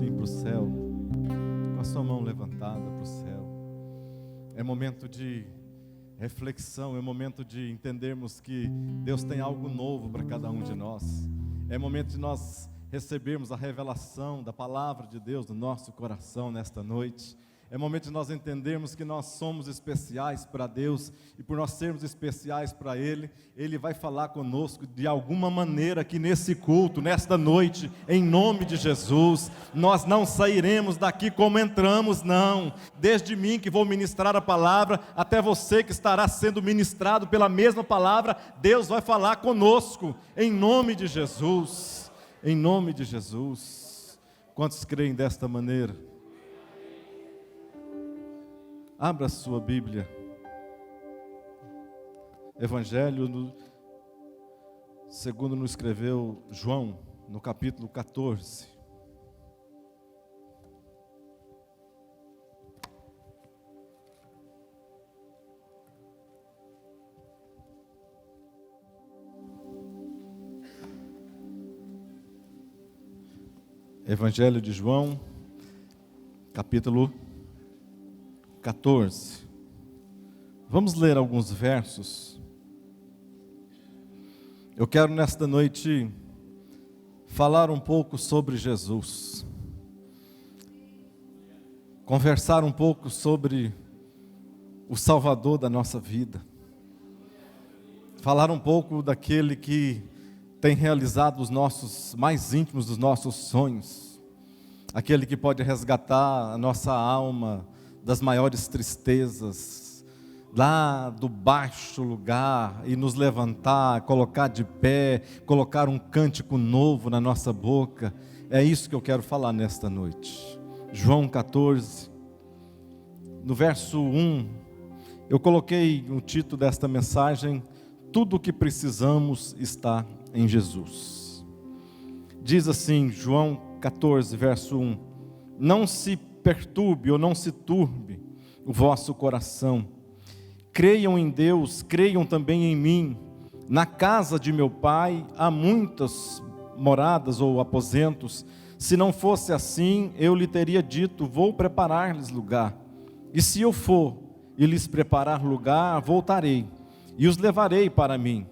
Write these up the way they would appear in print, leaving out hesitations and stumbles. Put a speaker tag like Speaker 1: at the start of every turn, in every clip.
Speaker 1: assim para o céu, com a sua mão levantada para o céu. É momento de reflexão, é momento de entendermos que Deus tem algo novo para cada um de nós. É momento de nós recebermos a revelação da palavra de Deus no nosso coração nesta noite. É momento de nós entendermos que nós somos especiais para Deus, e por nós sermos especiais para Ele, Ele vai falar conosco de alguma maneira aqui nesse culto, nesta noite, em nome de Jesus. Nós não sairemos daqui como entramos, não. Desde mim que vou ministrar a palavra, até você que estará sendo ministrado pela mesma palavra, Deus vai falar conosco, em nome de Jesus. Em nome de Jesus. Quantos creem desta maneira? Abra a sua Bíblia. Evangelho, segundo nos escreveu João, no capítulo 14. Evangelho de João, capítulo 14. Vamos ler alguns versos. Eu quero nesta noite falar um pouco sobre Jesus. Conversar um pouco sobre o Salvador da nossa vida. Falar um pouco daquele que tem realizado os nossos mais íntimos dos nossos sonhos. Aquele que pode resgatar a nossa alma das maiores tristezas, lá do baixo lugar, e nos levantar, colocar de pé, colocar um cântico novo na nossa boca. É isso que eu quero falar nesta noite. João 14, no verso 1, eu coloquei o título desta mensagem: tudo o que precisamos está em Jesus. Diz assim, João 14, verso 1: não se perturbe ou não se turbe o vosso coração. Creiam em Deus, creiam também em mim. Na casa de meu Pai há muitas moradas ou aposentos. Se não fosse assim, eu lhe teria dito: vou preparar-lhes lugar. E se eu for e lhes preparar lugar, voltarei e os levarei para mim,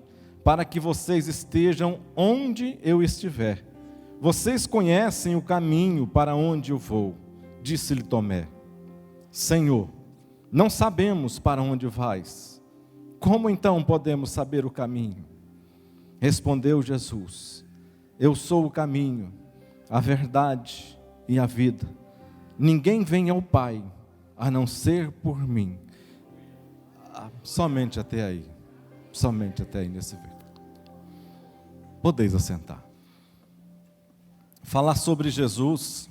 Speaker 1: para que vocês estejam onde eu estiver. Vocês conhecem o caminho para onde eu vou. Disse-lhe Tomé: Senhor, não sabemos para onde vais. Como então podemos saber o caminho? Respondeu Jesus: eu sou o caminho, a verdade e a vida. Ninguém vem ao Pai a não ser por mim. Somente até aí. Somente até aí nesse vídeo. Podeis assentar. Falar sobre Jesus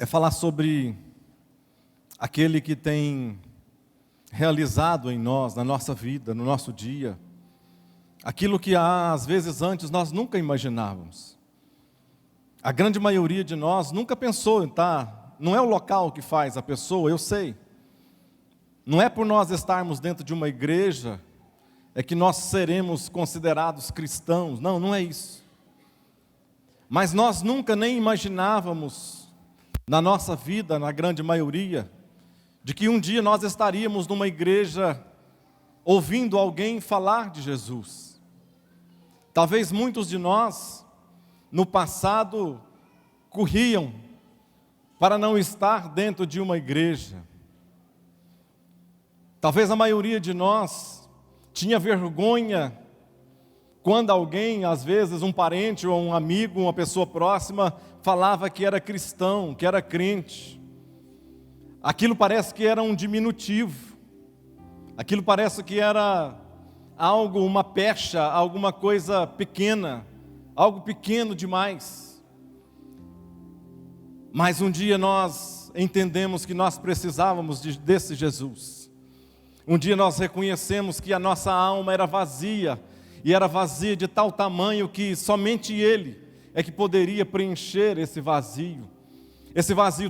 Speaker 1: é falar sobre aquele que tem realizado em nós, na nossa vida, no nosso dia, aquilo que às vezes antes nós nunca imaginávamos. A grande maioria de nós nunca pensou em estar, não é o local que faz a pessoa, eu sei. Não é por nós estarmos dentro de uma igreja, é que nós seremos considerados cristãos, não é isso. Mas nós nunca nem imaginávamos, na nossa vida, na grande maioria, de que um dia nós estaríamos numa igreja ouvindo alguém falar de Jesus. Talvez muitos de nós, no passado, corriam para não estar dentro de uma igreja. Talvez a maioria de nós tinha vergonha quando alguém, às vezes um parente ou um amigo, uma pessoa próxima, falava que era cristão, que era crente. Aquilo parece que era um diminutivo. Aquilo parece que era algo, uma pecha, alguma coisa pequena, algo pequeno demais. Mas um dia nós entendemos que nós precisávamos desse Jesus. Um dia nós reconhecemos que a nossa alma era vazia, e era vazia de tal tamanho que somente Ele é que poderia preencher esse vazio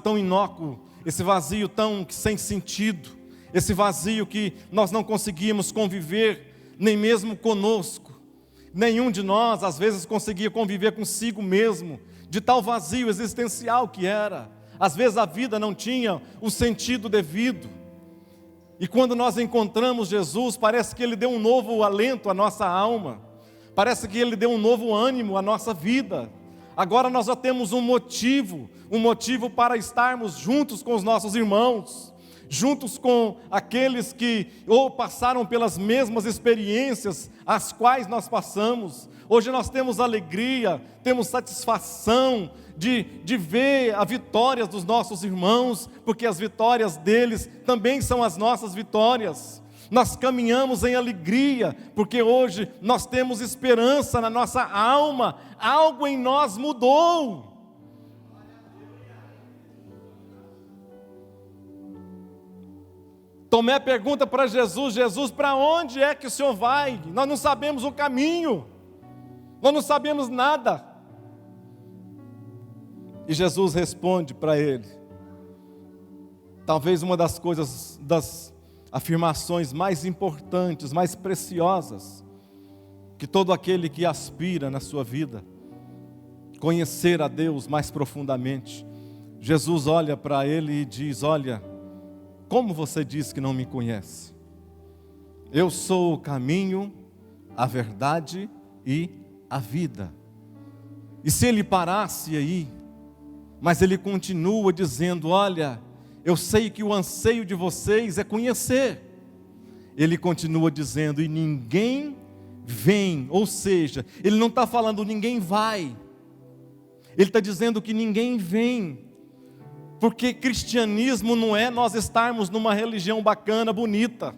Speaker 1: tão inócuo, esse vazio tão sem sentido, esse vazio que nós não conseguíamos conviver, nem mesmo conosco. Nenhum de nós, às vezes, conseguia conviver consigo mesmo, de tal vazio existencial que era. Às vezes a vida não tinha o sentido devido. E quando nós encontramos Jesus, parece que Ele deu um novo alento à nossa alma. Parece que Ele deu um novo ânimo à nossa vida. Agora nós já temos um motivo para estarmos juntos com os nossos irmãos, juntos com aqueles que ou passaram pelas mesmas experiências as quais nós passamos. Hoje nós temos alegria, temos satisfação de ver a vitória dos nossos irmãos, porque as vitórias deles também são as nossas vitórias. Nós caminhamos em alegria, porque hoje nós temos esperança na nossa alma, algo em nós mudou. Tomé pergunta para Jesus: Jesus, para onde é que o Senhor vai? Nós não sabemos o caminho, nós não sabemos nada. E Jesus responde para ele, talvez uma das coisas, das afirmações mais importantes, mais preciosas, que todo aquele que aspira na sua vida, conhecer a Deus mais profundamente. Jesus olha para ele e diz: olha, como você diz que não me conhece? Eu sou o caminho, a verdade e a vida. E se ele parasse aí, mas ele continua dizendo: olha, eu sei que o anseio de vocês é conhecer. Ele continua dizendo: e ninguém vem, ou seja, ele não está falando ninguém vai, ele está dizendo que ninguém vem, porque cristianismo não é nós estarmos numa religião bacana, bonita.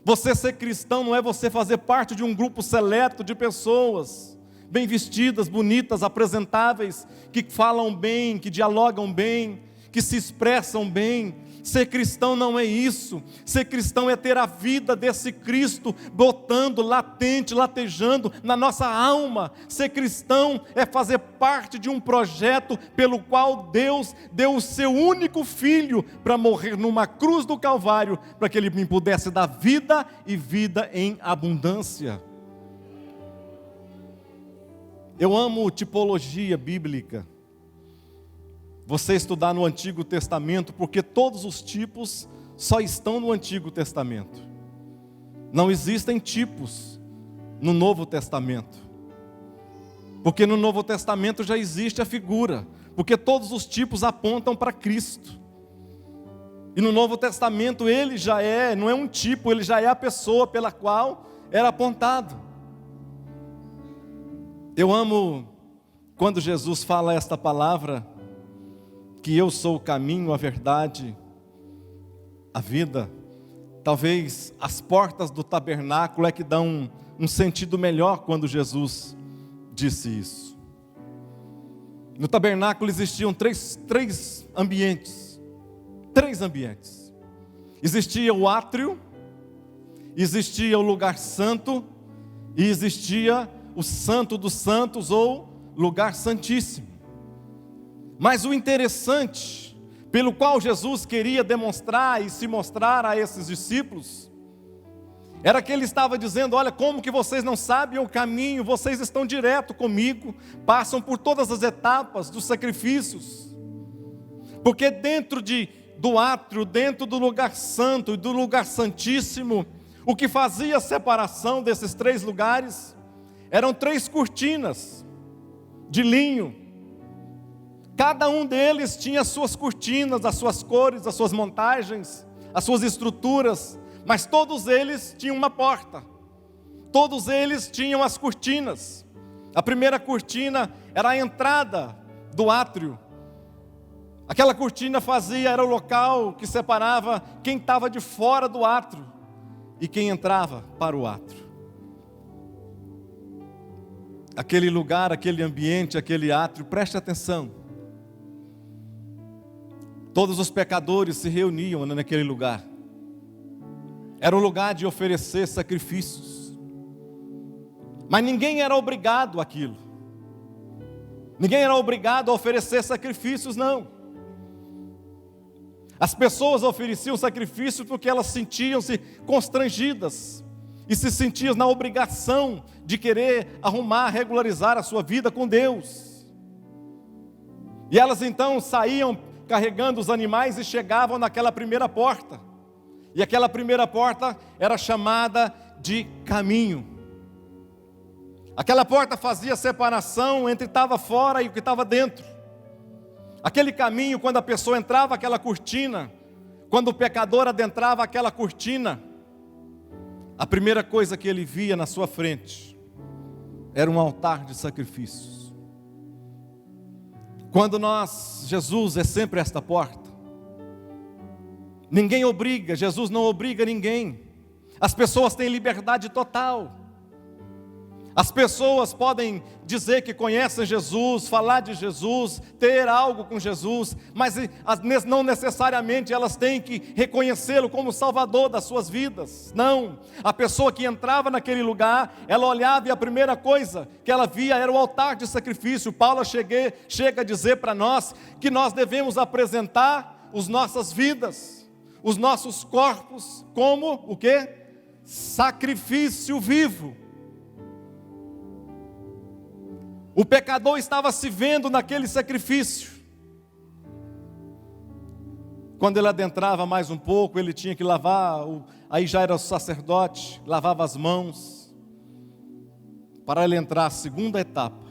Speaker 1: Você ser cristão não é você fazer parte de um grupo seleto de pessoas bem vestidas, bonitas, apresentáveis, que falam bem, que dialogam bem, que se expressam bem. Ser cristão não é isso. Ser cristão é ter a vida desse Cristo botando, latente, latejando na nossa alma. Ser cristão é fazer parte de um projeto pelo qual Deus deu o seu único filho para morrer numa cruz do Calvário, para que Ele me pudesse dar vida e vida em abundância. Eu amo tipologia bíblica. Você estudar no Antigo Testamento, porque todos os tipos só estão no Antigo Testamento. Não existem tipos no Novo Testamento. Porque no Novo Testamento já existe a figura, porque todos os tipos apontam para Cristo. E no Novo Testamento ele já não é um tipo, ele já é a pessoa pela qual era apontado. Eu amo quando Jesus fala esta palavra, que eu sou o caminho, a verdade, a vida. Talvez as portas do tabernáculo é que dão um sentido melhor quando Jesus disse isso. No tabernáculo existiam três ambientes. Existia o átrio, existia o lugar santo e existia o santo dos santos ou lugar santíssimo. Mas o interessante, pelo qual Jesus queria demonstrar e se mostrar a esses discípulos, era que Ele estava dizendo: olha, como que vocês não sabem o caminho, vocês estão direto comigo, passam por todas as etapas dos sacrifícios, porque dentro do átrio, dentro do lugar santo e do lugar santíssimo, o que fazia a separação desses três lugares, eram 3 cortinas de linho. Cada um deles tinha as suas cortinas, as suas cores, as suas montagens, as suas estruturas, mas todos eles tinham uma porta. Todos eles tinham as cortinas. A primeira cortina era a entrada do átrio. Aquela cortina era o local que separava quem estava de fora do átrio e quem entrava para o átrio. Aquele lugar, aquele ambiente, aquele átrio, preste atenção. Todos os pecadores se reuniam naquele lugar. Era um lugar de oferecer sacrifícios. Mas ninguém era obrigado àquilo. Ninguém era obrigado a oferecer sacrifícios, não. As pessoas ofereciam sacrifícios porque elas sentiam-se constrangidas e se sentiam na obrigação de querer arrumar, regularizar a sua vida com Deus. E elas então saíam carregando os animais e chegavam naquela primeira porta. E aquela primeira porta era chamada de caminho. Aquela porta fazia separação entre o que estava fora e o que estava dentro. Aquele caminho, quando a pessoa entrava aquela cortina, quando o pecador adentrava aquela cortina, a primeira coisa que ele via na sua frente era um altar de sacrifícios. Jesus é sempre esta porta. Ninguém obriga, Jesus não obriga ninguém. As pessoas têm liberdade total. As pessoas podem dizer que conhecem Jesus, falar de Jesus, ter algo com Jesus, mas não necessariamente elas têm que reconhecê-lo como Salvador das suas vidas. Não, a pessoa que entrava naquele lugar, ela olhava e a primeira coisa que ela via era o altar de sacrifício. Paulo chega a dizer para nós que nós devemos apresentar as nossas vidas, os nossos corpos como o quê? Sacrifício vivo. O pecador estava se vendo naquele sacrifício. Quando ele adentrava mais um pouco, ele tinha que lavar, aí já era o sacerdote, lavava as mãos, para ele entrar a segunda etapa.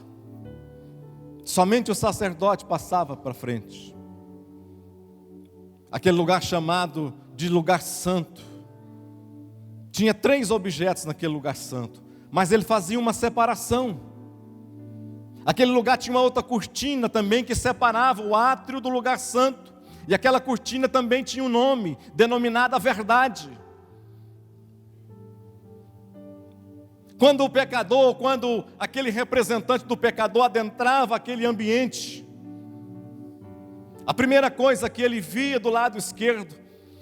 Speaker 1: Somente o sacerdote passava para frente. Aquele lugar chamado de lugar santo. Tinha 3 objetos naquele lugar santo, mas ele fazia uma separação. Aquele lugar tinha uma outra cortina também que separava o átrio do lugar santo. E aquela cortina também tinha um nome, denominado a verdade. Quando aquele representante do pecador adentrava aquele ambiente, a primeira coisa que ele via do lado esquerdo,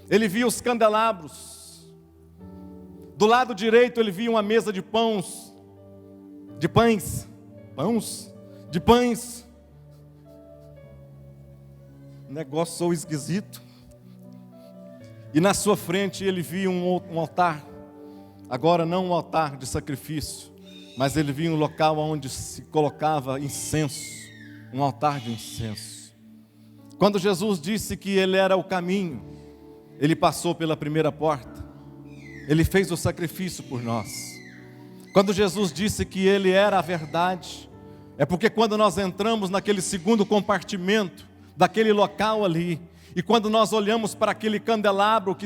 Speaker 1: ele via os candelabros. Do lado direito ele via uma mesa de pães. Negócio esquisito. E na sua frente ele via um altar. Agora não um altar de sacrifício, mas ele via um local onde se colocava incenso, um altar de incenso. Quando Jesus disse que ele era o caminho, ele passou pela primeira porta. Ele fez o sacrifício por nós. Quando Jesus disse que ele era a verdade, é porque quando nós entramos naquele segundo compartimento, daquele local ali, e quando nós olhamos para aquele candelabro, que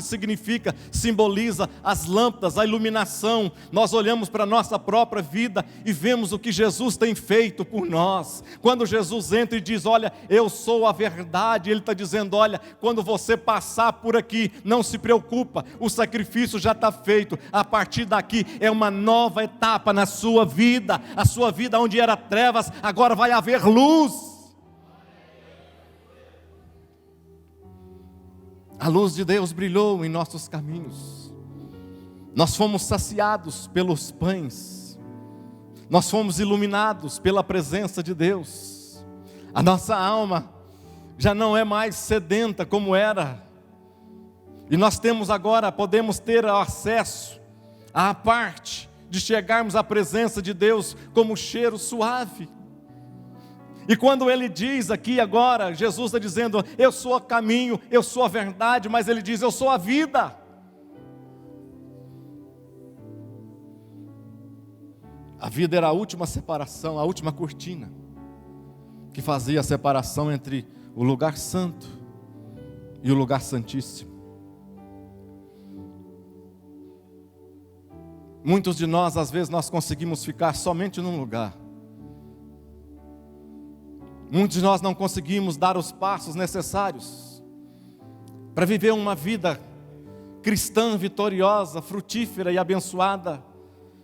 Speaker 1: simboliza as lâmpadas, a iluminação, nós olhamos para a nossa própria vida e vemos o que Jesus tem feito por nós. Quando Jesus entra e diz, olha, eu sou a verdade, Ele está dizendo, olha, quando você passar por aqui, não se preocupa, o sacrifício já está feito, a partir daqui é uma nova etapa na sua vida, a sua vida onde era trevas, agora vai haver luz. A luz de Deus brilhou em nossos caminhos. Nós fomos saciados pelos pães. Nós fomos iluminados pela presença de Deus. A nossa alma já não é mais sedenta como era. E nós podemos ter acesso à parte de chegarmos à presença de Deus como cheiro suave. E quando ele diz aqui agora, Jesus está dizendo, eu sou o caminho, eu sou a verdade, mas ele diz, eu sou a vida. A vida era a última separação, a última cortina, que fazia a separação entre o lugar santo e o lugar santíssimo. Muitos de nós, às vezes, nós conseguimos ficar somente num lugar. Muitos de nós não conseguimos dar os passos necessários para viver uma vida cristã, vitoriosa, frutífera e abençoada,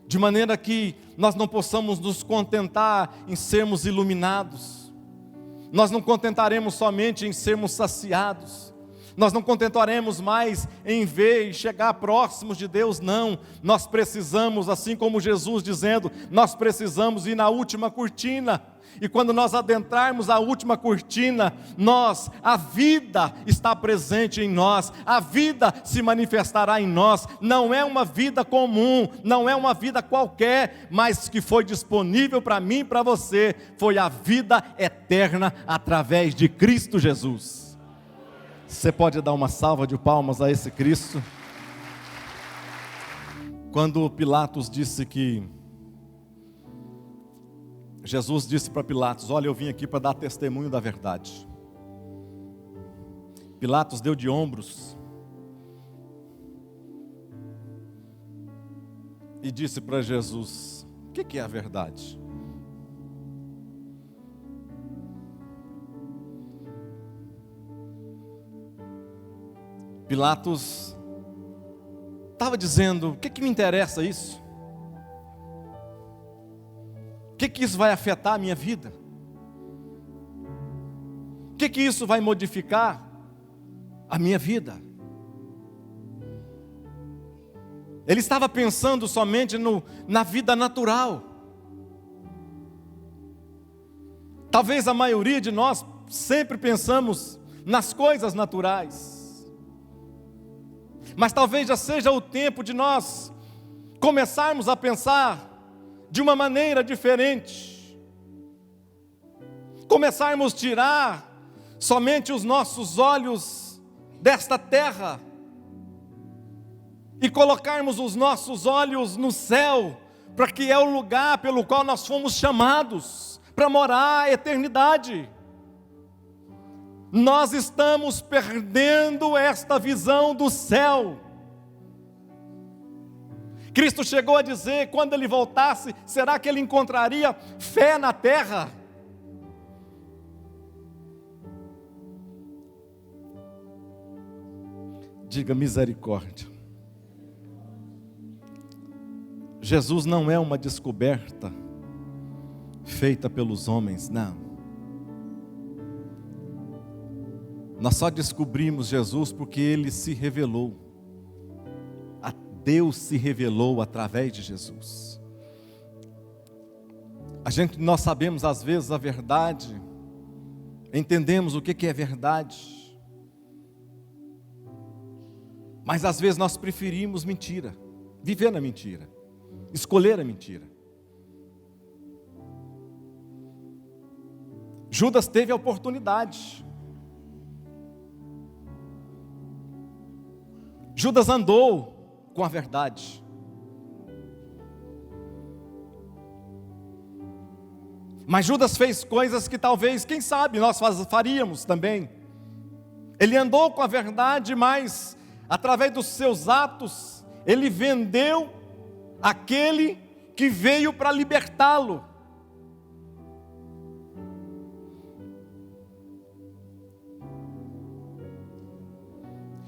Speaker 1: de maneira que nós não possamos nos contentar em sermos iluminados, nós não contentaremos somente em sermos saciados, Nós não contentaremos mais em ver e chegar próximos de Deus, não. Nós precisamos, assim como Jesus dizendo, nós precisamos ir na última cortina. E quando nós adentrarmos a última cortina, a vida está presente em nós, a vida se manifestará em nós. Não é uma vida comum, não é uma vida qualquer, mas que foi disponível para mim e para você, foi a vida eterna através de Cristo Jesus. Você pode dar uma salva de palmas a esse Cristo? Quando Pilatos disse que... Jesus disse para Pilatos: olha, eu vim aqui para dar testemunho da verdade. Pilatos deu de ombros e disse para Jesus: o que é a verdade? Pilatos estava dizendo: o que me interessa isso? O que isso vai afetar a minha vida? O que isso vai modificar a minha vida? Ele estava pensando somente na vida natural. Talvez a maioria de nós sempre pensamos nas coisas naturais. Mas talvez já seja o tempo de nós começarmos a pensar de uma maneira diferente. Começarmos a tirar somente os nossos olhos desta terra e colocarmos os nossos olhos no céu, para que é o lugar pelo qual nós fomos chamados para morar a eternidade. Nós estamos perdendo esta visão do céu. Cristo chegou a dizer, quando Ele voltasse, será que Ele encontraria fé na terra? Diga misericórdia. Jesus não é uma descoberta feita pelos homens, não. Nós só descobrimos Jesus porque Ele se revelou. Deus se revelou através de Jesus. Nós sabemos às vezes a verdade, entendemos o que é verdade, mas às vezes nós preferimos mentira, viver na mentira, escolher a mentira. Judas teve a oportunidade. Judas andou com a verdade. Mas Judas fez coisas que talvez, quem sabe, nós faríamos também. Ele andou com a verdade, mas através dos seus atos, ele vendeu aquele que veio para libertá-lo.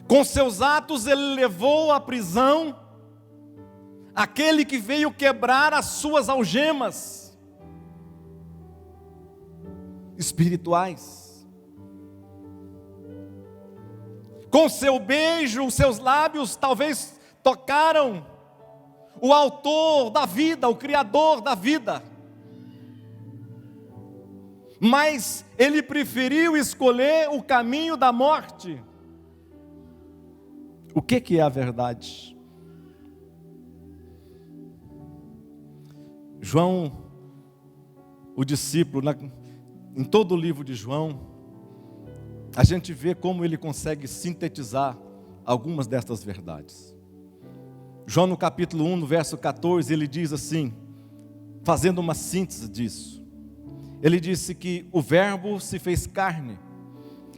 Speaker 1: Com seus atos ele levou à prisão aquele que veio quebrar as suas algemas espirituais. Com seu beijo, os seus lábios talvez tocaram o autor da vida, o criador da vida. Mas ele preferiu escolher o caminho da morte. O que é a verdade? João, o discípulo, em todo o livro de João, a gente vê como ele consegue sintetizar algumas destas verdades. João no capítulo 1, no verso 14, ele diz assim, fazendo uma síntese disso. Ele disse que o Verbo se fez carne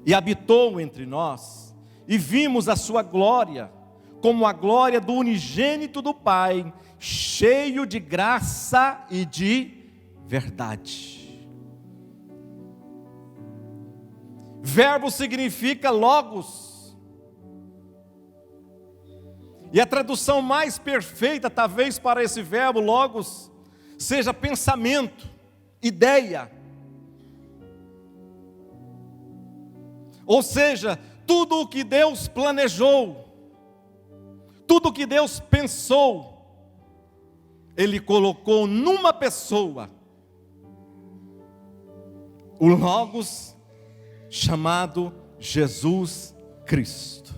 Speaker 1: e habitou entre nós. E vimos a sua glória, como a glória do unigênito do Pai, cheio de graça e de verdade. Verbo significa logos. E a tradução mais perfeita, talvez, para esse verbo logos, seja pensamento, ideia. Ou seja, tudo o que Deus planejou, tudo o que Deus pensou, Ele colocou numa pessoa, o Logos, chamado Jesus Cristo.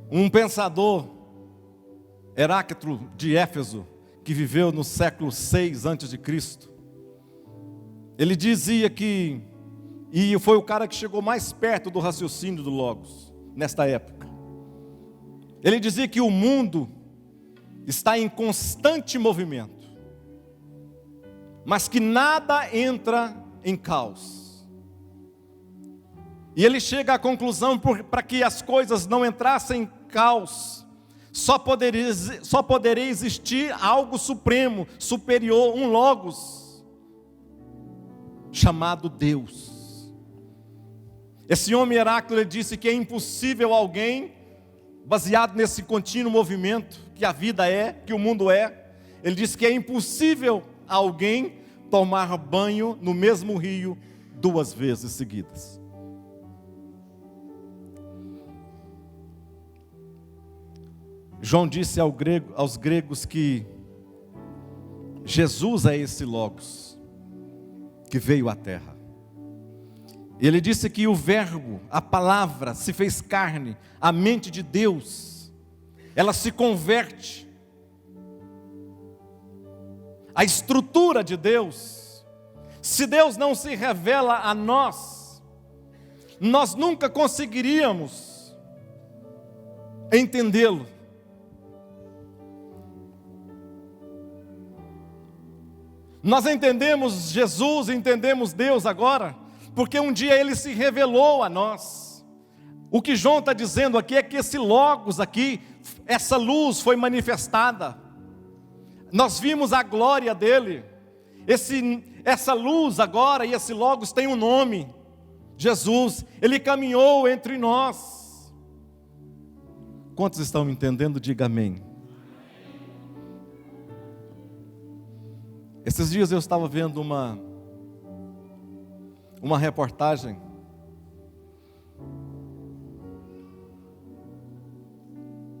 Speaker 1: Um pensador, Heráclito de Éfeso, que viveu no século 6 a.C., ele dizia que, e foi o cara que chegou mais perto do raciocínio do Logos, nesta época. Ele dizia que o mundo está em constante movimento, mas que nada entra em caos. E ele chega à conclusão, para que as coisas não entrassem em caos, só poderia existir algo supremo, superior, um Logos, chamado Deus. Esse homem Heráclito disse que é impossível alguém, baseado nesse contínuo movimento que a vida é, que o mundo é, ele disse que é impossível alguém tomar banho no mesmo rio 2 vezes seguidas. João disse aos gregos que Jesus é esse Logos que veio à terra. Ele disse que o verbo, a palavra, se fez carne, a mente de Deus, ela se converte. A estrutura de Deus, se Deus não se revela a nós, nós nunca conseguiríamos entendê-lo. Nós entendemos Jesus, entendemos Deus agora, porque um dia Ele se revelou a nós. O que João está dizendo aqui é que esse Logos aqui, essa luz foi manifestada. Nós vimos a glória dele. Essa luz agora e esse Logos tem um nome, Jesus. Ele caminhou entre nós. Quantos estão entendendo? Diga amém. Esses dias eu estava vendo uma reportagem.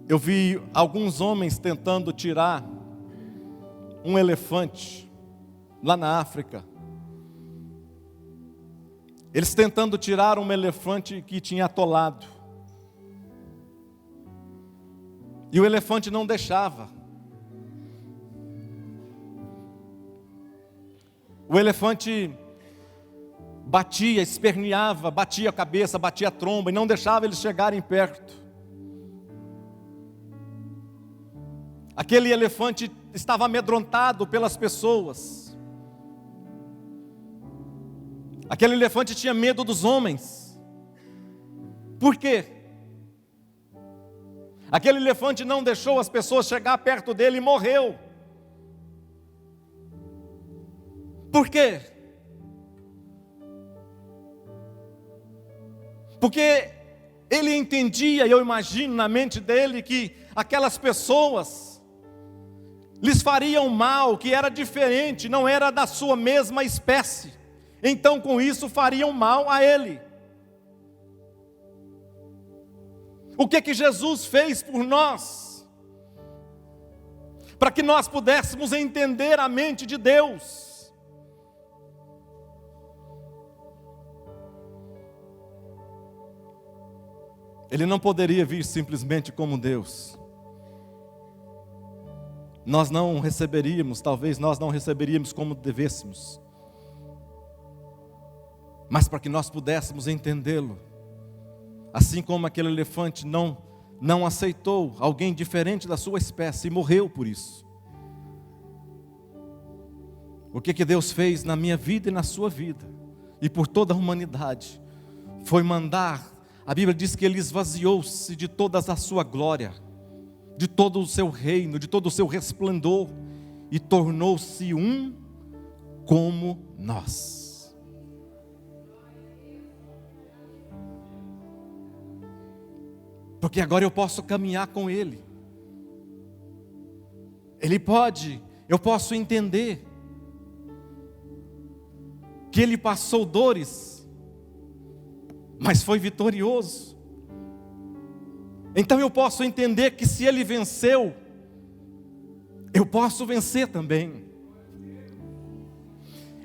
Speaker 1: Eu vi alguns homens tentando tirar um elefante lá na África. Eles tentando tirar um elefante que tinha atolado. E o elefante não deixava. O elefante batia, esperneava, batia a cabeça, batia a tromba e não deixava eles chegarem perto. Aquele elefante estava amedrontado pelas pessoas. Aquele elefante tinha medo dos homens. Por quê? Aquele elefante não deixou as pessoas chegar perto dele e morreu. Por quê? Porque ele entendia, eu imagino na mente dele, que aquelas pessoas lhes fariam mal, que era diferente, não era da sua mesma espécie. Então com isso fariam mal a ele. O que Jesus fez por nós? Para que nós pudéssemos entender a mente de Deus. Ele não poderia vir simplesmente como Deus. Nós não receberíamos, talvez nós não receberíamos como devêssemos. Mas para que nós pudéssemos entendê-lo, assim como aquele elefante não aceitou alguém diferente da sua espécie e morreu por isso. O que Deus fez na minha vida e na sua vida, e por toda a humanidade, foi mandar. A Bíblia diz que Ele esvaziou-se de toda a sua glória, de todo o seu reino, de todo o seu resplendor, e tornou-se um como nós. Porque agora eu posso caminhar com Ele. Eu posso entender que Ele passou dores, mas foi vitorioso. Então eu posso entender que se Ele venceu, eu posso vencer também.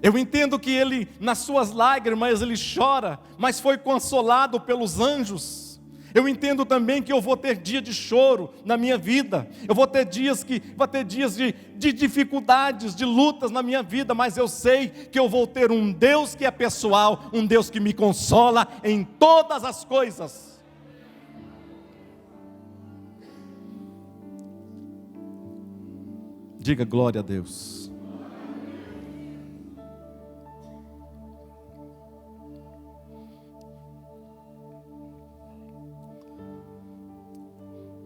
Speaker 1: Eu entendo que Ele, nas suas lágrimas, Ele chora, mas foi consolado pelos anjos. Eu entendo também que eu vou ter dia de choro na minha vida. Eu vou ter dias de dificuldades, de lutas na minha vida, mas eu sei que eu vou ter um Deus que é pessoal, um Deus que me consola em todas as coisas. Diga glória a Deus.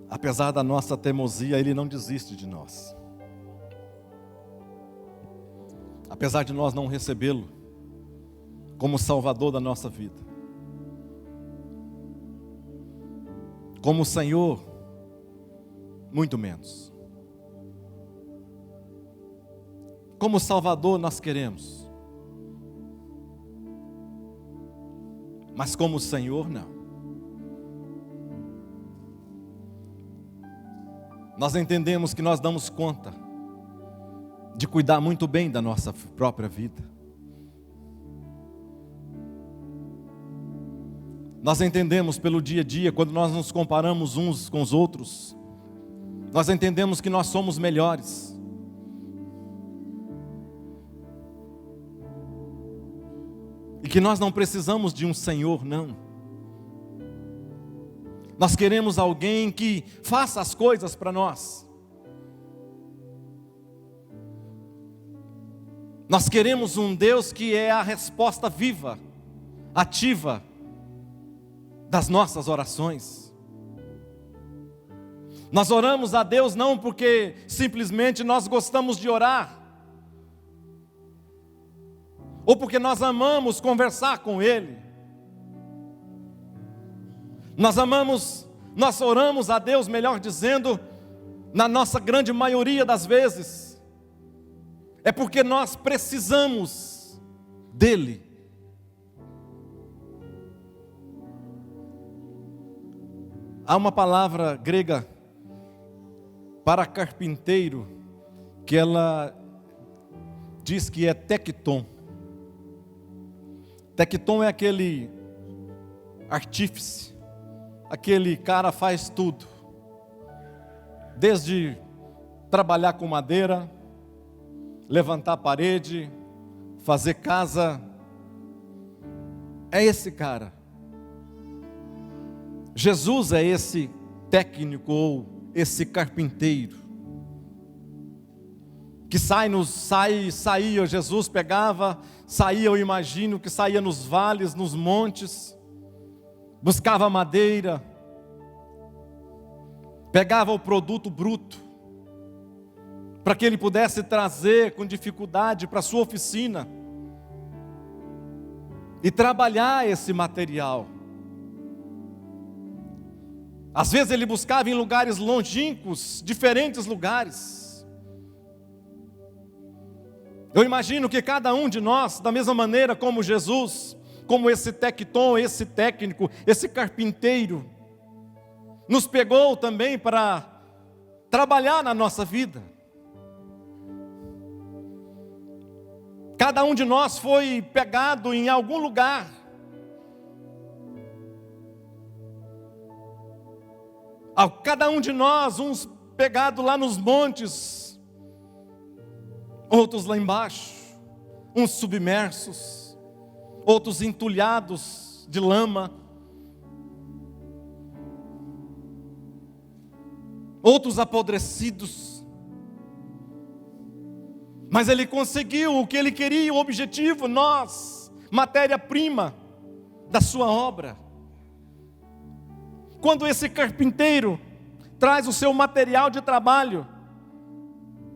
Speaker 1: Apesar da nossa teimosia, Ele não desiste de nós. Apesar de nós não recebê-lo como Salvador da nossa vida, como Senhor, muito menos. Como Salvador nós queremos, mas como Senhor não. Nós entendemos que nós damos conta de cuidar muito bem da nossa própria vida. Nós entendemos pelo dia a dia, quando nós nos comparamos uns com os outros, nós entendemos que nós somos melhores. E que nós não precisamos de um Senhor, não. Nós queremos alguém que faça as coisas para nós. Nós queremos um Deus que é a resposta viva, ativa das nossas orações. Nós oramos a Deus não porque simplesmente nós gostamos de orar, ou porque nós amamos conversar com Ele. Nós oramos a Deus, melhor dizendo, na nossa grande maioria das vezes, é porque nós precisamos dEle. Há uma palavra grega para carpinteiro, que ela diz que é tecton. Tecton é aquele artífice, aquele cara faz tudo, desde trabalhar com madeira, levantar parede, fazer casa. É esse cara. Jesus é esse técnico ou esse carpinteiro que saía, Jesus pegava, saía, eu imagino que saía nos vales, nos montes, buscava madeira, pegava o produto bruto, para que ele pudesse trazer com dificuldade para a sua oficina, e trabalhar esse material. Às vezes ele buscava em lugares longínquos, diferentes lugares. Eu imagino que cada um de nós, da mesma maneira como Jesus, como esse tecton, esse técnico, esse carpinteiro, nos pegou também para trabalhar na nossa vida. Cada um de nós foi pegado em algum lugar. Cada um de nós, uns pegados lá nos montes, outros lá embaixo, uns submersos, outros entulhados de lama, outros apodrecidos. Mas ele conseguiu o que ele queria, o objetivo, nós, matéria-prima da sua obra. Quando esse carpinteiro traz o seu material de trabalho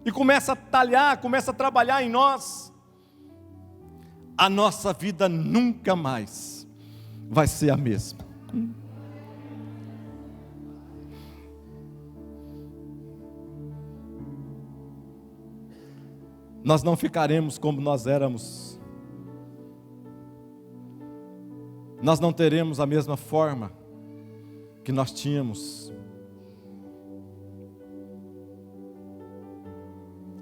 Speaker 1: e começa a talhar, começa a trabalhar em nós, a nossa vida nunca mais vai ser a mesma. Nós não ficaremos como nós éramos nós não teremos a mesma forma que nós tínhamos.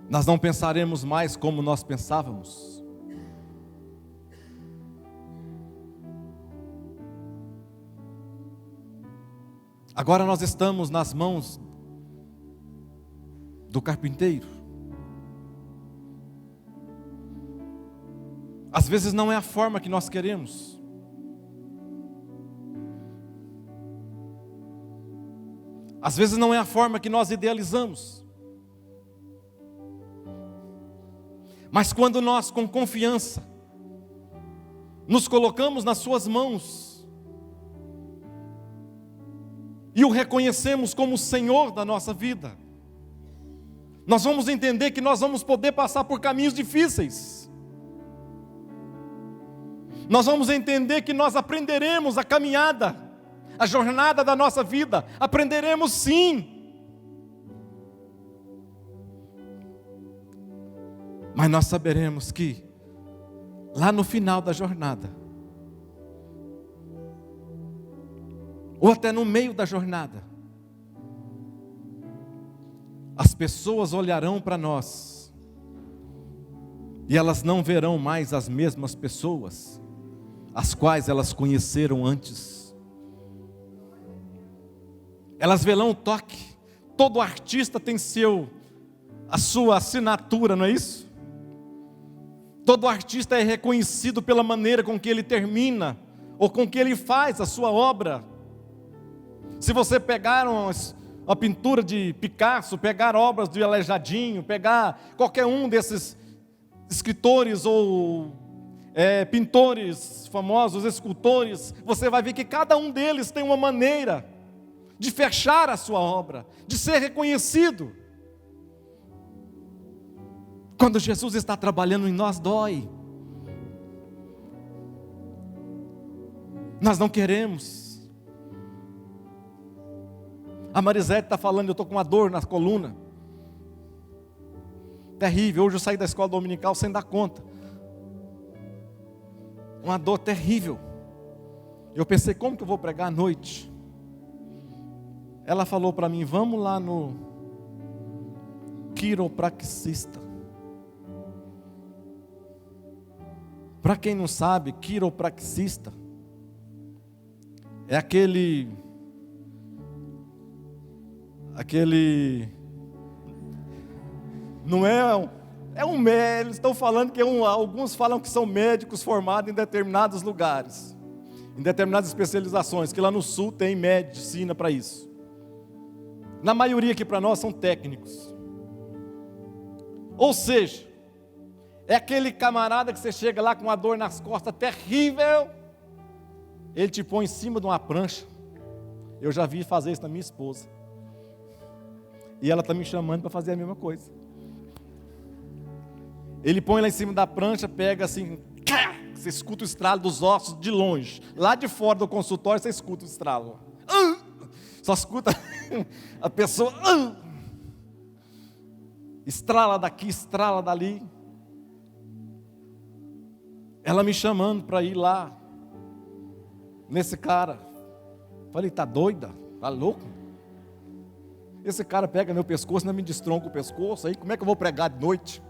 Speaker 1: Nós não pensaremos mais como nós pensávamos. Agora nós estamos nas mãos do carpinteiro. Às vezes não é a forma que nós queremos. Às vezes não é a forma que nós idealizamos. Mas quando nós, com confiança, nos colocamos nas suas mãos e o reconhecemos como o Senhor da nossa vida, nós vamos entender que nós vamos poder passar por caminhos difíceis. Nós vamos entender que nós aprenderemos a caminhada, a jornada da nossa vida. Aprenderemos sim. Mas nós saberemos que, lá no final da jornada, ou até no meio da jornada, as pessoas olharão para nós, e elas não verão mais as mesmas pessoas, as quais elas conheceram antes. Elas verão o toque. Todo artista tem a sua assinatura, não é isso? Todo artista é reconhecido pela maneira com que ele termina, ou com que ele faz a sua obra. Se você pegar uma pintura de Picasso, pegar obras de Aleijadinho, pegar qualquer um desses escritores ou pintores famosos, escultores, você vai ver que cada um deles tem uma maneira de fechar a sua obra, de ser reconhecido. Quando Jesus está trabalhando em nós, dói. Nós não queremos. A Marisete está falando, eu estou com uma dor na coluna. Terrível, hoje eu saí da escola dominical sem dar conta. Uma dor terrível. Eu pensei, como que eu vou pregar à noite? Ela falou para mim, vamos lá no quiropraxista. Para quem não sabe, quiropraxista é aquele não eles estão falando que alguns falam que são médicos formados em determinados lugares, em determinadas especializações, que lá no sul tem medicina para isso. Na maioria aqui para nós são técnicos. Ou seja, é aquele camarada que você chega lá com uma dor nas costas terrível, ele te põe em cima de uma prancha. Eu já vi fazer isso na minha esposa. E ela está me chamando para fazer a mesma coisa. Ele põe lá em cima da prancha, pega assim, você escuta o estralo dos ossos de longe. Lá de fora do consultório você escuta o estralo. Só escuta a pessoa estrala daqui, estrala dali. Ela me chamando para ir lá nesse cara. Falei, tá doida? Tá louco? Esse cara pega meu pescoço, não me destronca o pescoço, aí como é que eu vou pregar de noite?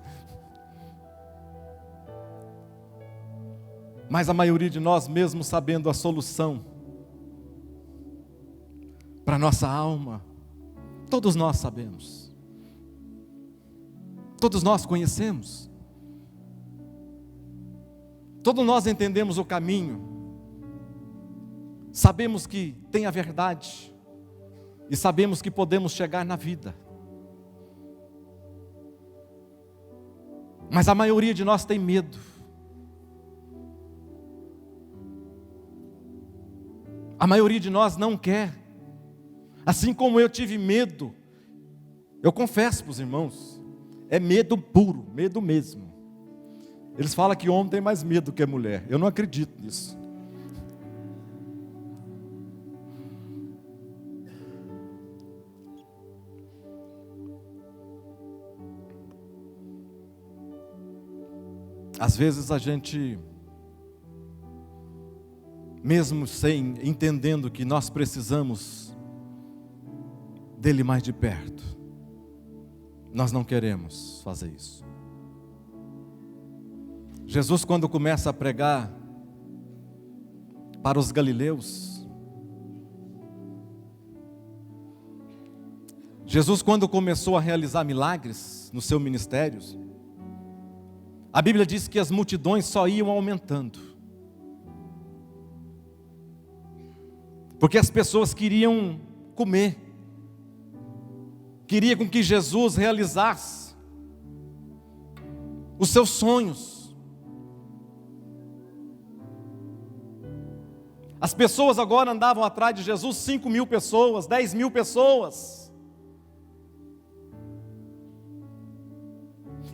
Speaker 1: Mas a maioria de nós, mesmo sabendo a solução para nossa alma, todos nós sabemos, todos nós conhecemos, todos nós entendemos o caminho, sabemos que tem a verdade e sabemos que podemos chegar na vida. Mas a maioria de nós tem medo. A maioria de nós não quer. Assim como eu tive medo, eu confesso para os irmãos, é medo puro, medo mesmo. Eles falam que homem tem mais medo do que mulher. Eu não acredito nisso. Às vezes a gente mesmo sem entendendo que nós precisamos dele mais de perto, nós não queremos fazer isso. Jesus, quando começa a pregar para os galileus, Jesus, quando começou a realizar milagres no seu ministério, a Bíblia diz que as multidões só iam aumentando, porque as pessoas queriam comer, queriam com que Jesus realizasse os seus sonhos. As pessoas agora andavam atrás de Jesus, 5.000 pessoas, 10.000 pessoas.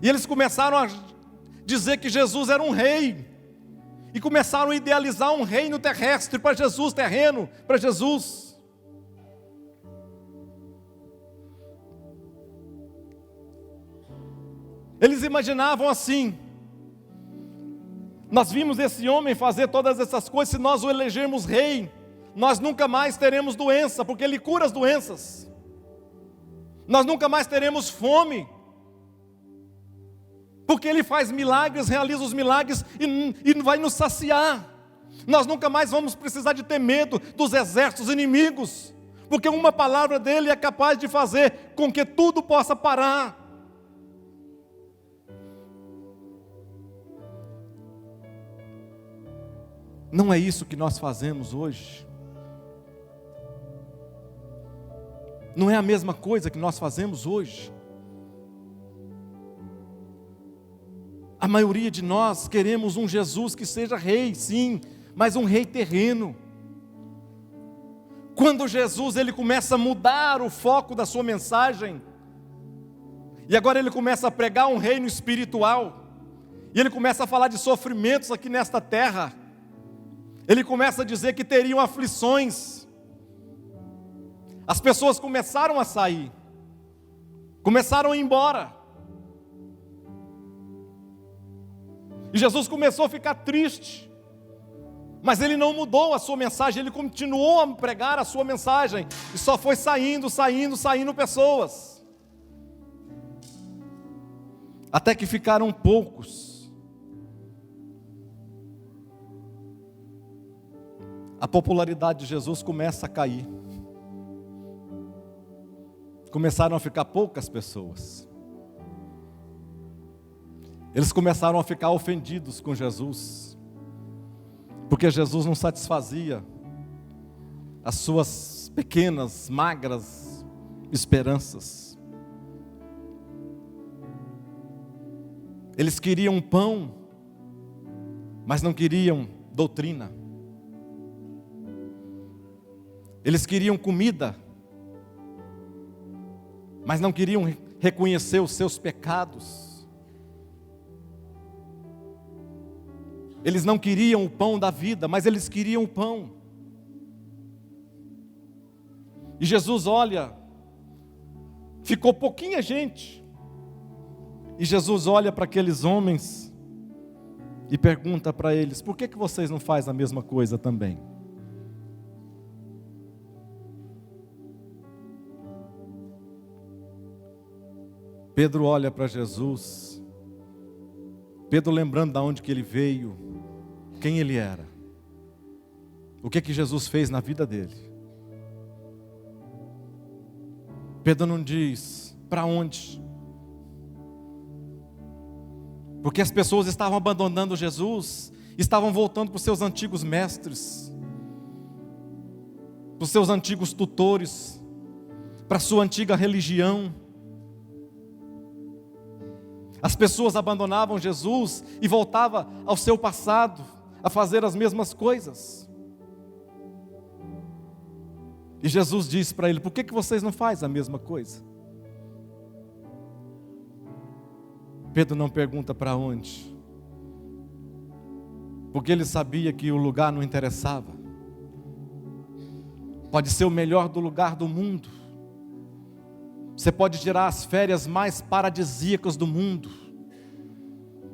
Speaker 1: E eles começaram a dizer que Jesus era um rei. E começaram a idealizar um reino terrestre para Jesus, terreno para Jesus. Eles imaginavam assim: nós vimos esse homem fazer todas essas coisas, se nós o elegermos rei, nós nunca mais teremos doença, porque ele cura as doenças. Nós nunca mais teremos fome, porque ele faz milagres, realiza os milagres e vai nos saciar. Nós nunca mais vamos precisar de ter medo dos exércitos inimigos, porque uma palavra dele é capaz de fazer com que tudo possa parar. Não é isso que nós fazemos hoje. Não é a mesma coisa que nós fazemos hoje. A maioria de nós queremos um Jesus que seja rei, sim, mas um rei terreno. Quando Jesus ele começa a mudar o foco da sua mensagem, e agora ele começa a pregar um reino espiritual, e ele começa a falar de sofrimentos aqui nesta terra, ele começa a dizer que teriam aflições. As pessoas começaram a sair, começaram a ir embora. E Jesus começou a ficar triste, mas ele não mudou a sua mensagem, ele continuou a pregar a sua mensagem, e só foi saindo pessoas, até que ficaram poucos. A popularidade de Jesus começa a cair, começaram a ficar poucas pessoas. Eles começaram a ficar ofendidos com Jesus, porque Jesus não satisfazia as suas pequenas, magras esperanças. Eles queriam pão, mas não queriam doutrina. Eles queriam comida, mas não queriam reconhecer os seus pecados. Eles não queriam o pão da vida, mas eles queriam o pão. E Jesus olha, ficou pouquinha gente, e Jesus olha para aqueles homens e pergunta para eles: por que vocês não fazem a mesma coisa também? Pedro olha para Jesus, Pedro lembrando de onde que ele veio, quem ele era, o que Jesus fez na vida dele. Pedro não diz para onde, porque as pessoas estavam abandonando Jesus, estavam voltando para os seus antigos mestres, para os seus antigos tutores, para a sua antiga religião. As pessoas abandonavam Jesus e voltavam ao seu passado, a fazer as mesmas coisas. E Jesus disse para ele: por que vocês não fazem a mesma coisa? Pedro não pergunta para onde, porque ele sabia que o lugar não interessava. Pode ser o melhor do lugar do mundo, você pode tirar as férias mais paradisíacas do mundo,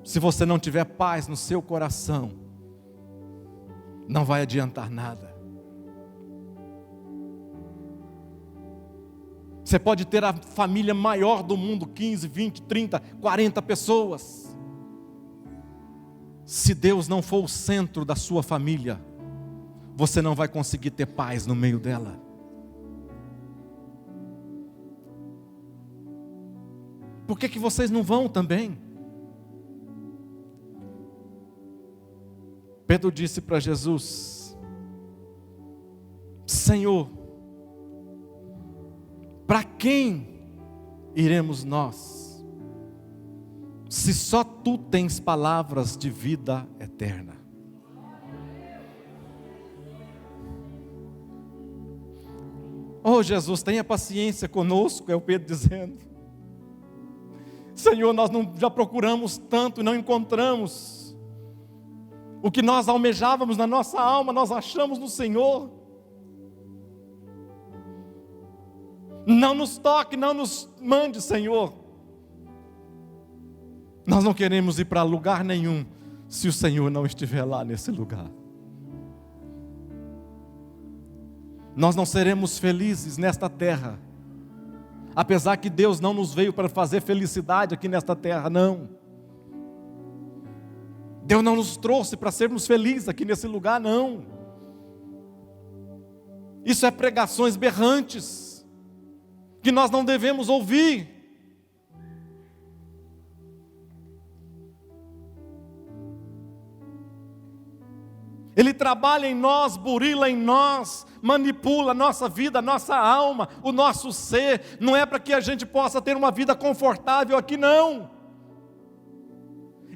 Speaker 1: se você não tiver paz no seu coração, não vai adiantar nada. Você pode ter a família maior do mundo, 15, 20, 30, 40 pessoas. Se Deus não for o centro da sua família, você não vai conseguir ter paz no meio dela. Por que vocês não vão também? Pedro disse para Jesus: Senhor, para quem iremos nós, se só Tu tens palavras de vida eterna? Oh Jesus, tenha paciência conosco, é o Pedro dizendo. Senhor, nós já procuramos tanto e não encontramos. O que nós almejávamos na nossa alma, nós achamos no Senhor. Não nos toque, não nos mande, Senhor. Nós não queremos ir para lugar nenhum, se o Senhor não estiver lá nesse lugar. Nós não seremos felizes nesta terra, apesar que Deus não nos veio para fazer felicidade aqui nesta terra, não. Deus não nos trouxe para sermos felizes aqui nesse lugar, não. Isso é pregações berrantes, que nós não devemos ouvir. Ele trabalha em nós, burila em nós, manipula a nossa vida, a nossa alma, o nosso ser. Não é para que a gente possa ter uma vida confortável aqui, não.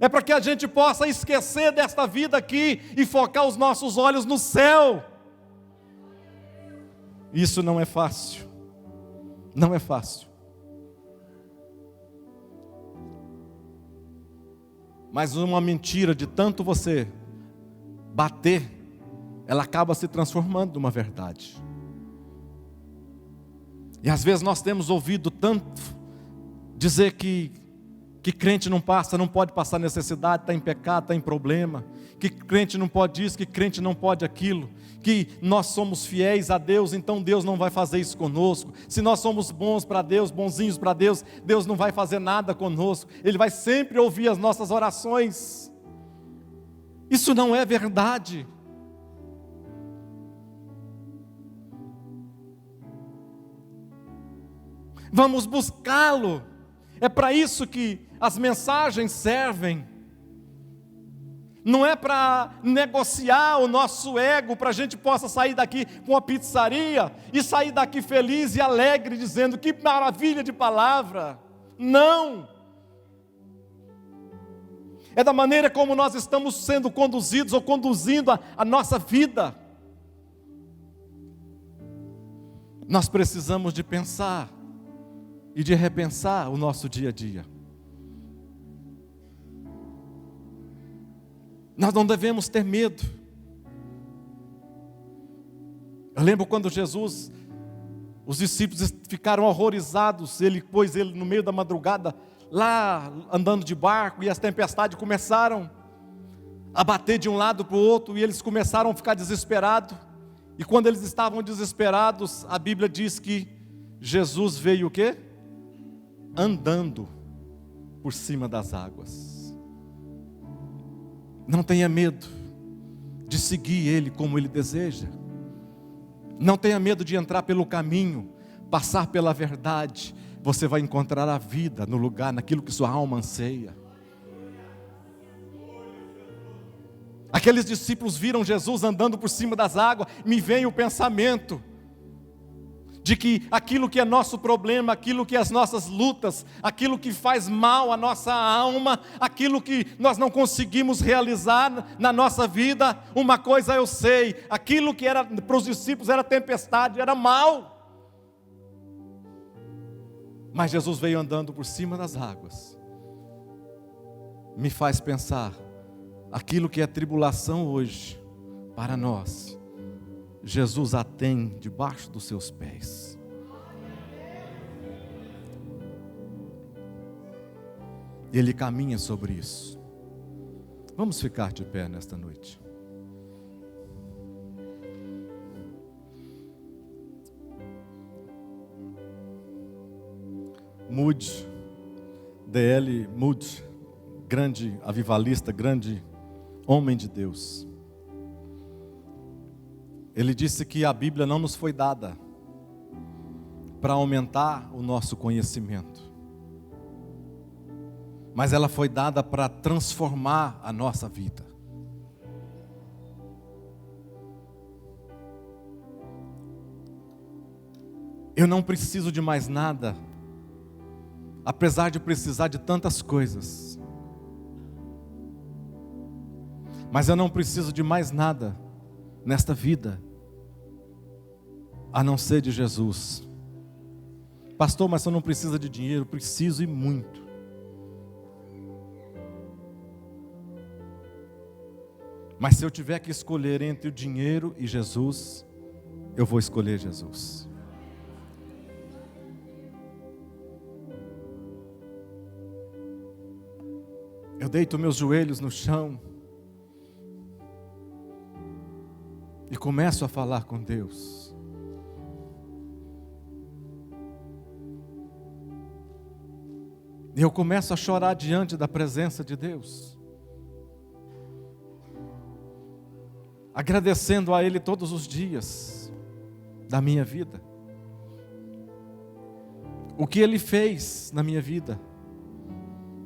Speaker 1: É para que a gente possa esquecer desta vida aqui e focar os nossos olhos no céu. Isso não é fácil. Não é fácil. Mas uma mentira de tanto você bater, ela acaba se transformando numa verdade. E às vezes nós temos ouvido tanto dizer que crente não pode passar necessidade, está em pecado, está em problema, que crente não pode isso, que crente não pode aquilo, que nós somos fiéis a Deus, então Deus não vai fazer isso conosco. Se nós somos bons para Deus, bonzinhos para Deus, Deus não vai fazer nada conosco, Ele vai sempre ouvir as nossas orações. Isso não é verdade. Vamos buscá-lo. É para isso que as mensagens servem. Não é para negociar o nosso ego, para a gente possa sair daqui com uma pizzaria e sair daqui feliz e alegre, dizendo que maravilha de palavra. Não. É da maneira como nós estamos sendo conduzidos ou conduzindo a nossa vida. Nós precisamos de pensar e de repensar o nosso dia a dia. Nós não devemos ter medo. Eu lembro quando Jesus, os discípulos ficaram horrorizados, ele pôs ele no meio da madrugada, lá andando de barco, e as tempestades começaram a bater de um lado para o outro, e eles começaram a ficar desesperados. E quando eles estavam desesperados, a Bíblia diz que Jesus veio o quê? Andando por cima das águas. Não tenha medo de seguir Ele como Ele deseja. Não tenha medo de entrar pelo caminho, passar pela verdade. Você vai encontrar a vida no lugar, naquilo que sua alma anseia. Aqueles discípulos viram Jesus andando por cima das águas. Me veio o pensamento de que aquilo que é nosso problema, aquilo que é as nossas lutas, aquilo que faz mal à nossa alma, aquilo que nós não conseguimos realizar na nossa vida, uma coisa eu sei, aquilo que era para os discípulos era tempestade, era mal. Mas Jesus veio andando por cima das águas. Me faz pensar, aquilo que é tribulação hoje, para nós, Jesus a tem debaixo dos seus pés. Ele caminha sobre isso. Vamos ficar de pé nesta noite. Moody, D.L. Moody, grande avivalista, grande homem de Deus. Ele disse que a Bíblia não nos foi dada para aumentar o nosso conhecimento, mas ela foi dada para transformar a nossa vida. Eu não preciso de mais nada, apesar de precisar de tantas coisas, mas eu não preciso de mais nada nesta vida, a não ser de Jesus. Pastor, mas você não precisa de dinheiro? Preciso e muito. Mas se eu tiver que escolher entre o dinheiro e Jesus, eu vou escolher Jesus. Eu deito meus joelhos no chão e começo a falar com Deus. E eu começo a chorar diante da presença de Deus, agradecendo a Ele todos os dias da minha vida, o que Ele fez na minha vida.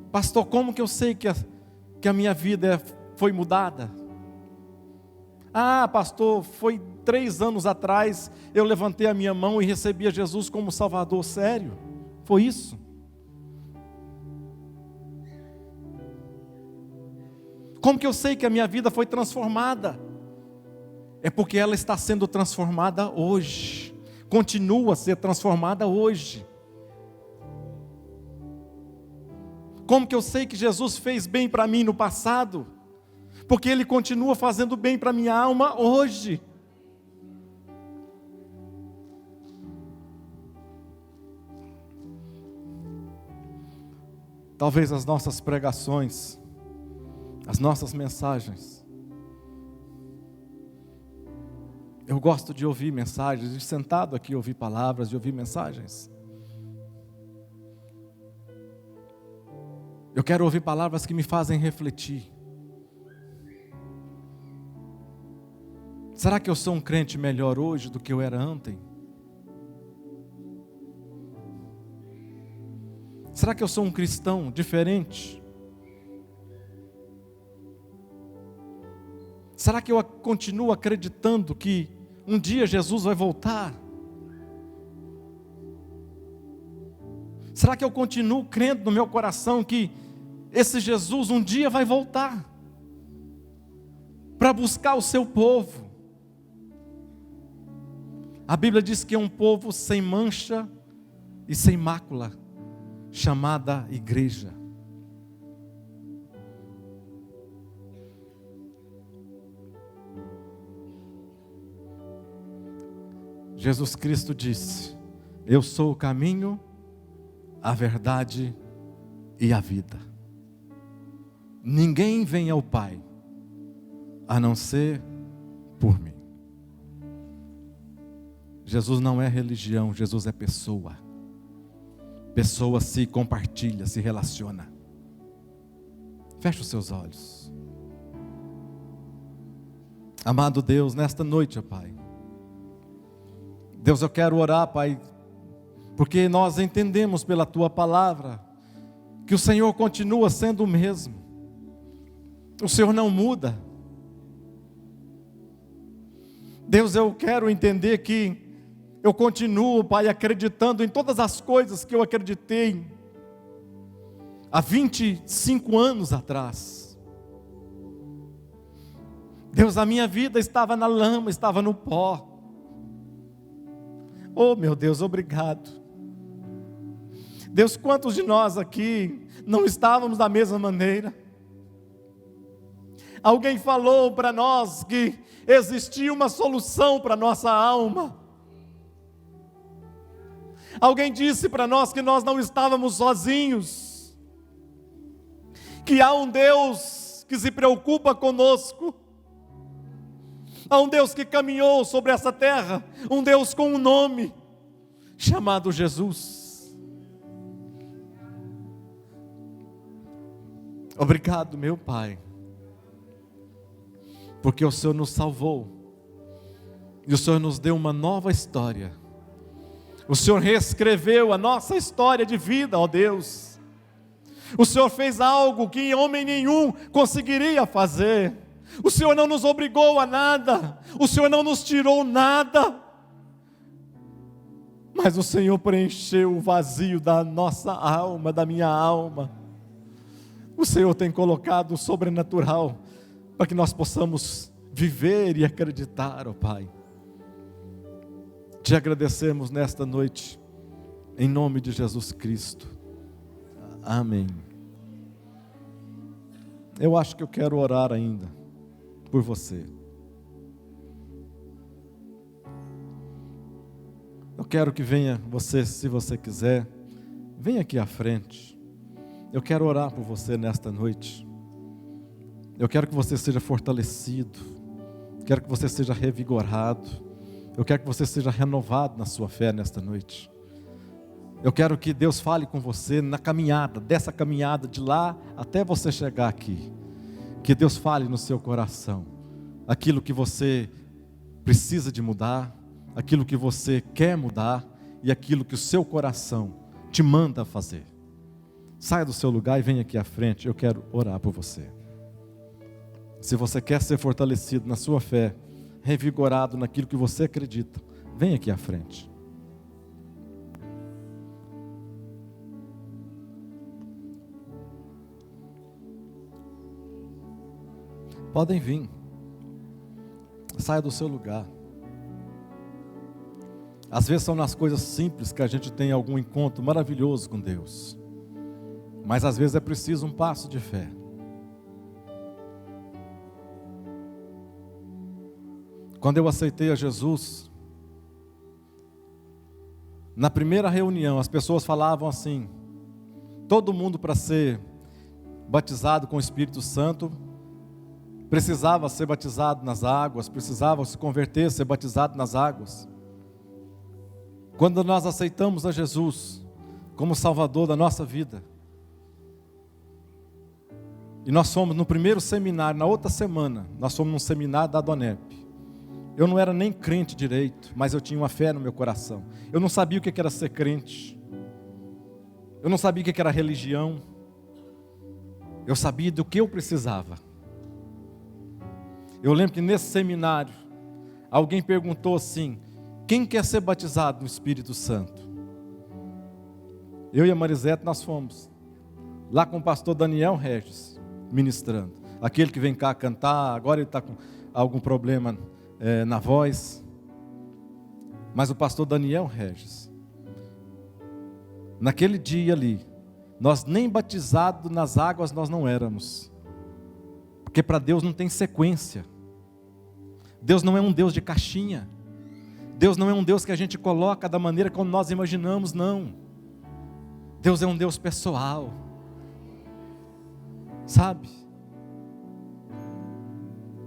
Speaker 1: Pastor, como que eu sei que a minha vida foi mudada? Ah, pastor, foi 3 anos atrás, eu levantei a minha mão e recebi a Jesus como Salvador. Sério? Foi isso? Como que eu sei que a minha vida foi transformada? É porque ela está sendo transformada hoje, continua a ser transformada hoje. Como que eu sei que Jesus fez bem para mim no passado? Porque Ele continua fazendo bem para minha alma hoje. Talvez as nossas pregações, as nossas mensagens, eu gosto de ouvir mensagens, de sentado aqui ouvir palavras, de ouvir mensagens. Eu quero ouvir palavras que me fazem refletir. Será que eu sou um crente melhor hoje do que eu era ontem? Será que eu sou um cristão diferente? Será que eu continuo acreditando que um dia Jesus vai voltar? Será que eu continuo crendo no meu coração que esse Jesus um dia vai voltar para buscar o seu povo? A Bíblia diz que é um povo sem mancha e sem mácula, chamada igreja. Jesus Cristo disse: eu sou o caminho, a verdade e a vida. Ninguém vem ao Pai, a não ser por mim. Jesus não é religião, Jesus é pessoa. Pessoa se compartilha, se relaciona. Feche os seus olhos. Amado Deus, nesta noite, ó Pai, Deus, eu quero orar, Pai, porque nós entendemos pela Tua palavra que o Senhor continua sendo o mesmo. O Senhor não muda. Deus, eu quero entender que eu continuo, Pai, acreditando em todas as coisas que eu acreditei há 25 anos atrás. Deus, a minha vida estava na lama, estava no pó. Oh, meu Deus, obrigado. Deus, quantos de nós aqui não estávamos da mesma maneira? Alguém falou para nós que existia uma solução para a nossa alma. Alguém disse para nós que nós não estávamos sozinhos, que há um Deus que se preocupa conosco, há um Deus que caminhou sobre essa terra, um Deus com um nome, chamado Jesus. Obrigado, meu Pai, porque o Senhor nos salvou, e o Senhor nos deu uma nova história. O Senhor reescreveu a nossa história de vida, ó Deus. O Senhor fez algo que homem nenhum conseguiria fazer. O Senhor não nos obrigou a nada, o Senhor não nos tirou nada, mas o Senhor preencheu o vazio da nossa alma, da minha alma. O Senhor tem colocado o sobrenatural para que nós possamos viver e acreditar, ó Pai. Te agradecemos nesta noite, em nome de Jesus Cristo. Amém. Eu acho que eu quero orar ainda por você. Eu quero que venha você, se você quiser, venha aqui à frente. Eu quero orar por você nesta noite. Eu quero que você seja fortalecido. Quero que você seja revigorado. Eu quero que você seja renovado na sua fé nesta noite. Eu quero que Deus fale com você na caminhada, dessa caminhada de lá até você chegar aqui. Que Deus fale no seu coração, aquilo que você precisa de mudar, aquilo que você quer mudar e aquilo que o seu coração te manda fazer. Saia do seu lugar e venha aqui à frente, eu quero orar por você. Se você quer ser fortalecido na sua fé, revigorado naquilo que você acredita, venha aqui à frente. Podem vir. Saia do seu lugar. Às vezes são nas coisas simples que a gente tem algum encontro maravilhoso com Deus. Mas às vezes é preciso um passo de fé. Quando eu aceitei a Jesus, na primeira reunião as pessoas falavam assim: todo mundo para ser batizado com o Espírito Santo precisava ser batizado nas águas, precisava se converter, ser batizado nas águas. Quando nós aceitamos a Jesus como Salvador da nossa vida, e nós fomos no primeiro seminário, na outra semana, nós fomos num seminário da Adonep. Eu não era nem crente direito, mas eu tinha uma fé no meu coração. Eu não sabia o que era ser crente. Eu não sabia o que era religião. Eu sabia do que eu precisava. Eu lembro que nesse seminário, alguém perguntou assim: quem quer ser batizado no Espírito Santo? Eu e a Marisete nós fomos lá com o pastor Daniel Regis, ministrando. Aquele que vem cá cantar, agora ele está com algum problema na voz. Mas o pastor Daniel Regis, naquele dia ali, nós nem batizados nas águas nós não éramos. Porque para Deus não tem sequência. Deus não é um Deus de caixinha. Deus não é um Deus que a gente coloca da maneira como nós imaginamos, não. Deus é um Deus pessoal. Sabe?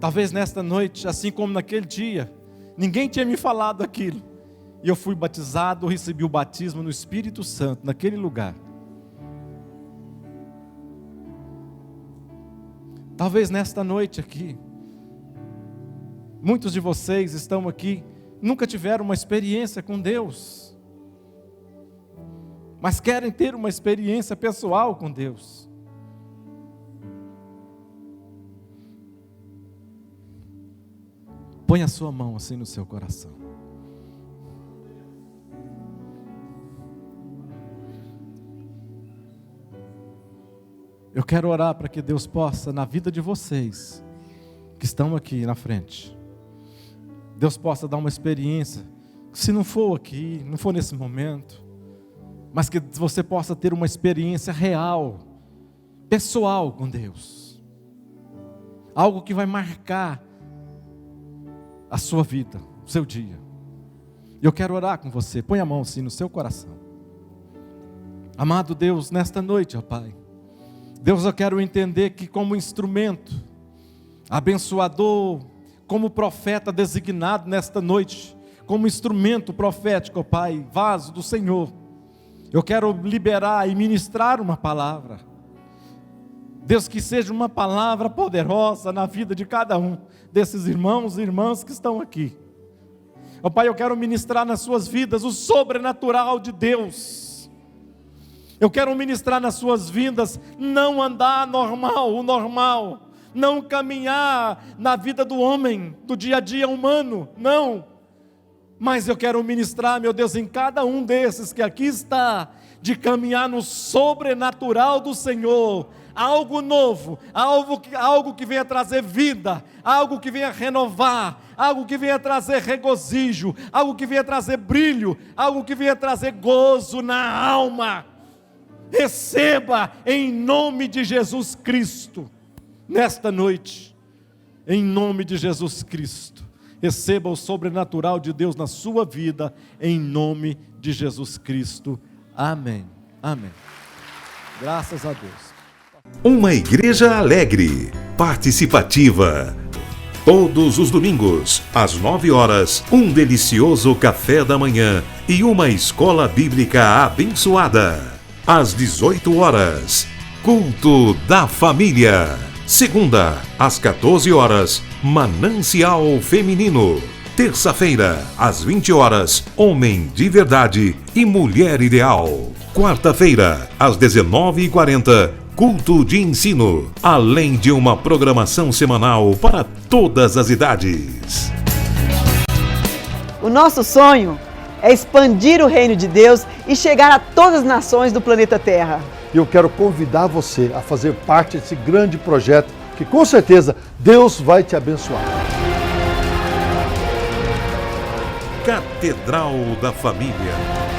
Speaker 1: Talvez nesta noite, assim como naquele dia, ninguém tinha me falado aquilo. E eu fui batizado, recebi o batismo no Espírito Santo, naquele lugar. Talvez nesta noite aqui, muitos de vocês estão aqui, nunca tiveram uma experiência com Deus, mas querem ter uma experiência pessoal com Deus. Põe a sua mão assim no seu coração. Eu quero orar para que Deus possa, na vida de vocês, que estão aqui na frente, Deus possa dar uma experiência, se não for aqui, não for nesse momento, mas que você possa ter uma experiência real, pessoal com Deus. Algo que vai marcar a sua vida, o seu dia. Eu quero orar com você. Põe a mão assim no seu coração. Amado Deus, nesta noite, ó Pai, Deus, eu quero entender que como instrumento abençoador, como profeta designado nesta noite, como instrumento profético, ó Pai, vaso do Senhor, eu quero liberar e ministrar uma palavra. Deus, que seja uma palavra poderosa na vida de cada um desses irmãos e irmãs que estão aqui. Ó Pai, eu quero ministrar nas suas vidas o sobrenatural de Deus. Eu quero ministrar nas suas vidas não andar normal, o normal, não caminhar na vida do homem, do dia a dia humano, não. Mas eu quero ministrar, meu Deus, em cada um desses que aqui está, de caminhar no sobrenatural do Senhor, algo novo, algo que venha trazer vida, algo que venha renovar, algo que venha trazer regozijo, algo que venha trazer brilho, algo que venha trazer gozo na alma. Receba em nome de Jesus Cristo, nesta noite, em nome de Jesus Cristo. Receba o sobrenatural de Deus na sua vida, em nome de Jesus Cristo. Amém. Amém. Graças a Deus.
Speaker 2: Uma igreja alegre, participativa. Todos os domingos, às 9 horas, um delicioso café da manhã e uma escola bíblica abençoada. Às 18 horas, culto da família. Segunda, às 14 horas, Manancial Feminino. Terça-feira, às 20 horas, Homem de Verdade e Mulher Ideal. Quarta-feira, às 19h40, Culto de Ensino, além de uma programação semanal para todas as idades.
Speaker 3: O nosso sonho é expandir o reino de Deus e chegar a todas as nações do planeta Terra.
Speaker 4: E eu quero convidar você a fazer parte desse grande projeto que com certeza Deus vai te abençoar.
Speaker 2: Catedral da Família.